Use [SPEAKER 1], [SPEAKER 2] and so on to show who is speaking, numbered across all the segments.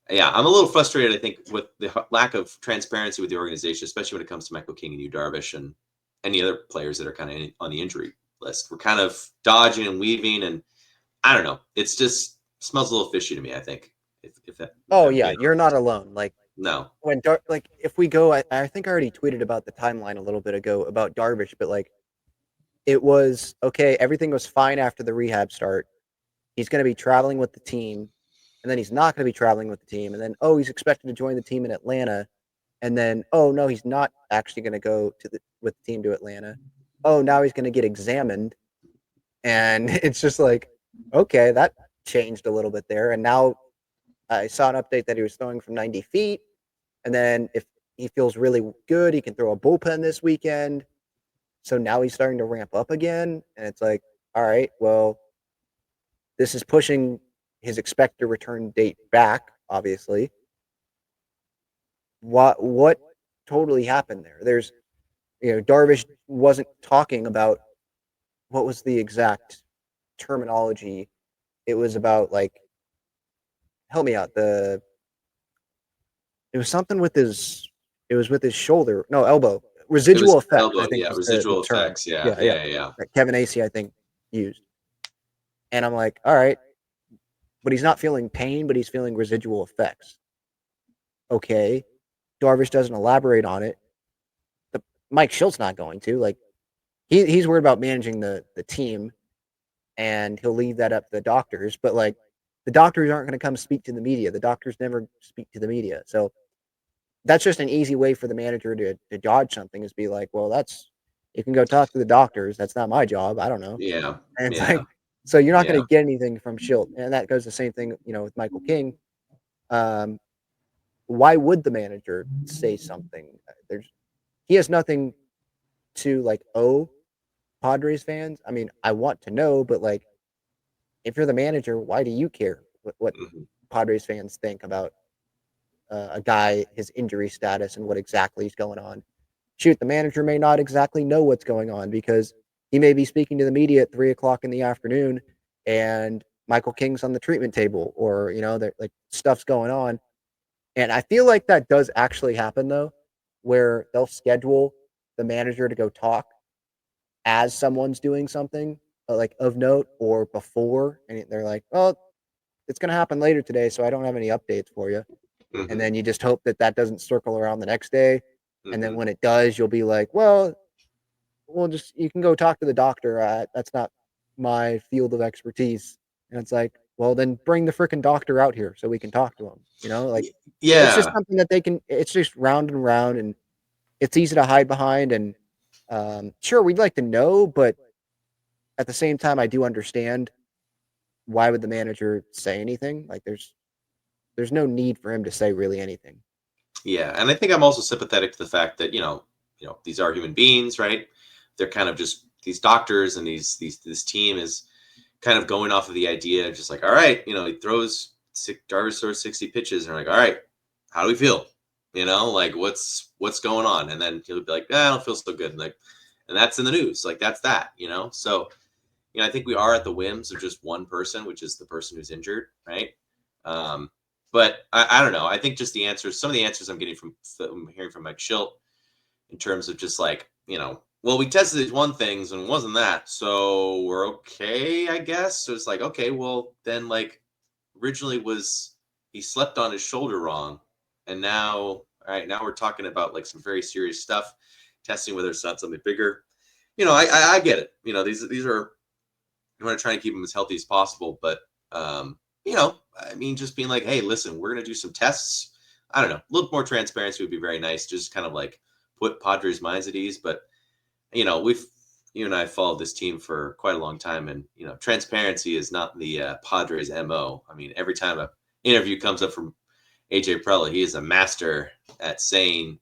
[SPEAKER 1] Yeah, I'm a little frustrated, I think, with the lack of transparency with the organization, especially when it comes to Michael King and Yu Darvish and any other players that are kind of on the injury list. We're kind of dodging and weaving, and I don't know. It's just smells a little fishy to me, I think. If
[SPEAKER 2] Oh
[SPEAKER 1] I'm
[SPEAKER 2] yeah,
[SPEAKER 1] being
[SPEAKER 2] you're not
[SPEAKER 1] honest.
[SPEAKER 2] alone. Like
[SPEAKER 1] No.
[SPEAKER 2] like if we go, I think I already tweeted about the timeline a little bit ago about Darvish, but like it was okay. Everything was fine after the rehab start. He's going to be traveling with the team, and then he's not going to be traveling with the team, and then oh, he's expected to join the team in Atlanta, and then oh no, he's not actually going to go to the with the team to Atlanta. Oh, now he's going to get examined, and it's just like okay, that changed a little bit there, and now I saw an update that he was throwing from 90 feet, and then if he feels really good, he can throw a bullpen this weekend. So now he's starting to ramp up again, and it's like, all right, well, this is pushing his expected return date back, obviously. What totally happened there? There's Darvish wasn't talking about what was the exact terminology. It was about like help me out. It was something with his it was with his shoulder. No, elbow.
[SPEAKER 1] It was
[SPEAKER 2] Residual effect, I
[SPEAKER 1] elbow,
[SPEAKER 2] think
[SPEAKER 1] yeah,
[SPEAKER 2] was the
[SPEAKER 1] residual
[SPEAKER 2] term.
[SPEAKER 1] effects. Yeah,
[SPEAKER 2] Yeah, yeah.
[SPEAKER 1] yeah, yeah.
[SPEAKER 2] That Kevin Acey, I think, used. And I'm like, all right, but he's not feeling pain, but he's feeling residual effects. Okay. Darvish doesn't elaborate on it. The, Mike Schilt's not going to. Like he's worried about managing the team and he'll leave that up to the doctors. But like the doctors aren't going to come speak to the media. The doctors never speak to the media. So that's just an easy way for the manager to dodge something is be like, well, that's you can go talk to the doctors. That's not my job. I don't know.
[SPEAKER 1] Yeah,
[SPEAKER 2] And it's
[SPEAKER 1] yeah,
[SPEAKER 2] like, so you're not going
[SPEAKER 1] yeah.
[SPEAKER 2] to get anything from Schilt. And that goes the same thing, with Michael King. Um, why would the manager say something? He has nothing to like owe Padres fans. I mean, I want to know, but like, if you're the manager, why do you care what
[SPEAKER 1] Mhm.
[SPEAKER 2] Padres fans think about a guy, his injury status, and what exactly is going on? Shoot, the manager may not exactly know what's going on because he may be speaking to the media at 3 o'clock in the afternoon, and Michael King's on the treatment table, or that like stuff's going on. And I feel like that does actually happen though, where they'll schedule the manager to go talk as someone's doing something like of note or before, and they're like, "Well, it's going to happen later today, so I don't have any updates for you." And
[SPEAKER 1] Mhm.
[SPEAKER 2] then you just hope that that doesn't circle around the next day, and then
[SPEAKER 1] Mhm.
[SPEAKER 2] when it does, you'll be like, "Well, we'll just you can go talk to the doctor. That's not my field of expertise." And it's like, well, then bring the freaking doctor out here so we can talk to him. Like it's just
[SPEAKER 1] Yeah.
[SPEAKER 2] something that they can. It's just round and round, and it's easy to hide behind. And sure, we'd like to know, but at the same time, I do understand why would the manager say anything. Like there's no need for him to say really anything.
[SPEAKER 1] Yeah, and I think I'm also sympathetic to the fact that these are human beings, right? They're kind of just these doctors and these this team is kind of going off of the idea of just like, all right, he throws Darvish throws 60 pitches, and we're like, all right, how do we feel? Like what's going on? And then he'll be like, I don't feel so good, and that's in the news, like that's that. So I think we are at the whims of just one person, which is the person who's injured, right? Um, but I don't know. I think just some of the answers I'm getting from hearing from Mike Schilt in terms of just like, well, we tested these one things and it wasn't that, so we're okay, I guess. So it's like, okay, well, then like originally was he slept on his shoulder wrong, and now, all right, now we're talking about like some very serious stuff, testing whether it's not something bigger. I get it. These are you want to try and keep them as healthy as possible. But I mean, just being like, hey, listen, we're gonna do some tests. I don't know, a little more transparency would be very nice. Just kind of like put Padres' minds at ease. But we've you and I followed this team for quite a long time, and transparency is not the Padres' mo. I mean, every time a interview comes up from AJ Prella, he is a master at saying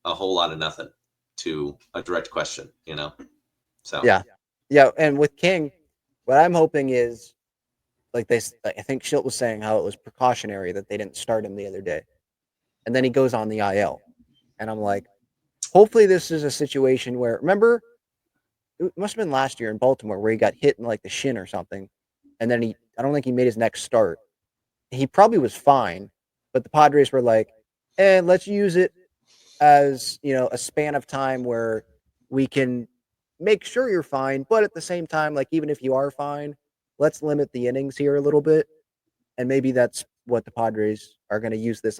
[SPEAKER 1] a whole lot of nothing to a direct question. So
[SPEAKER 2] Yeah, yeah. And with King, what I'm hoping is like I think Schilt was saying how it was precautionary that they didn't start him the other day, and then he goes on the IL, and I'm like, hopefully this is a situation where remember it must have been last year in Baltimore where he got hit in like the shin or something, and then I don't think he made his next start. He probably was fine, But the Padres were like, and let's use it as, a span of time where we can make sure you're fine, but at the same time, like, even if you are fine, let's limit the innings here a little bit. And maybe that's what the Padres are going to use this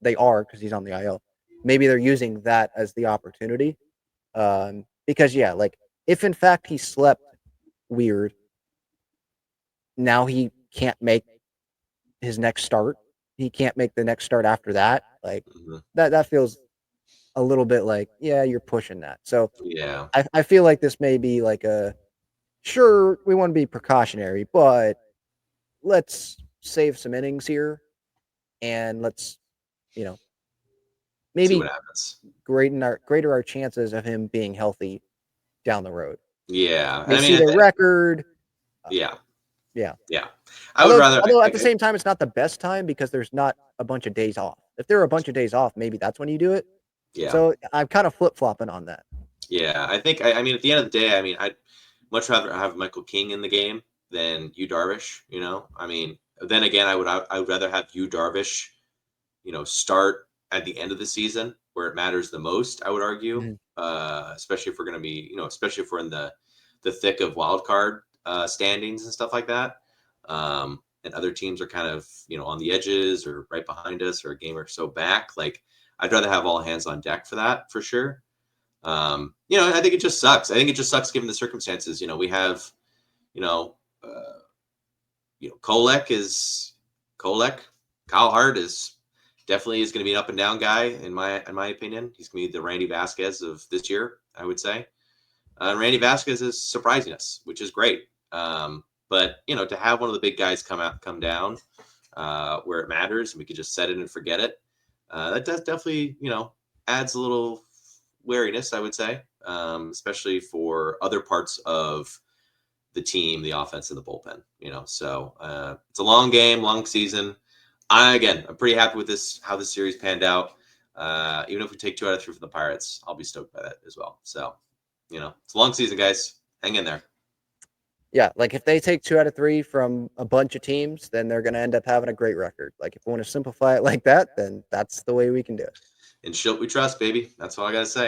[SPEAKER 2] They are, because he's on the IL. Maybe they're using that as the opportunity. Because yeah, like, if in fact he slept weird, now he can't make his next start. He can't make the next start after that. Like,
[SPEAKER 1] Mhm.
[SPEAKER 2] that feels a little bit like, yeah, you're pushing that. So
[SPEAKER 1] Yeah.
[SPEAKER 2] I feel like this may be like sure, we want to be precautionary, but let's save some innings here, and let's, you know,
[SPEAKER 1] See what
[SPEAKER 2] maybe
[SPEAKER 1] happens.
[SPEAKER 2] greater our chances of him being healthy down the road.
[SPEAKER 1] Yeah.
[SPEAKER 2] They
[SPEAKER 1] I
[SPEAKER 2] see
[SPEAKER 1] mean,
[SPEAKER 2] their record. Uh,
[SPEAKER 1] yeah.
[SPEAKER 2] yeah.
[SPEAKER 1] Yeah. I would
[SPEAKER 2] Although
[SPEAKER 1] rather.
[SPEAKER 2] although at the same time, it's not the best time because there's not a bunch of days off. If there are a bunch of days off, maybe that's when you do it.
[SPEAKER 1] Yeah.
[SPEAKER 2] So I'm kind of flip flopping on that.
[SPEAKER 1] Yeah. I think. I mean, at the end of the day, I mean, I'd much rather have Michael King in the game than you Darvish. I mean, then again, I would rather have you Darvish, start at the end of the season where it matters the most. I would argue,
[SPEAKER 2] Mhm.
[SPEAKER 1] especially if we're going to be, especially if we're in the thick of wild card standings and stuff like that. And other teams are kind of, on the edges or right behind us or a game or so back. Like, I'd rather have all hands on deck for that for sure. I think it just sucks. I think it just sucks given the circumstances. We have, you know, uh, Kolek is Kolek. Kyle Hart is definitely is going to be an up and down guy in my opinion. He's going to be the Randy Vasquez of this year, I would say. Randy Vasquez is surprising us, which is great. But to have one of the big guys come down where it matters, and we could just set it and forget it. That does definitely adds a little wariness, I would say, especially for other parts of the team, the offense, and the bullpen. So it's a long game, long season. I'm pretty happy with this how this series panned out. Even if we take 2 out of 3 from the Pirates, I'll be stoked by that as well. So it's a long season, guys. Hang in there.
[SPEAKER 2] Yeah, like if they take 2 out of 3 from a bunch of teams, then they're going to end up having a great record. Like if we want to simplify it like that, then that's the way we can do it.
[SPEAKER 1] In Schilt we trust, baby. That's all I gotta say.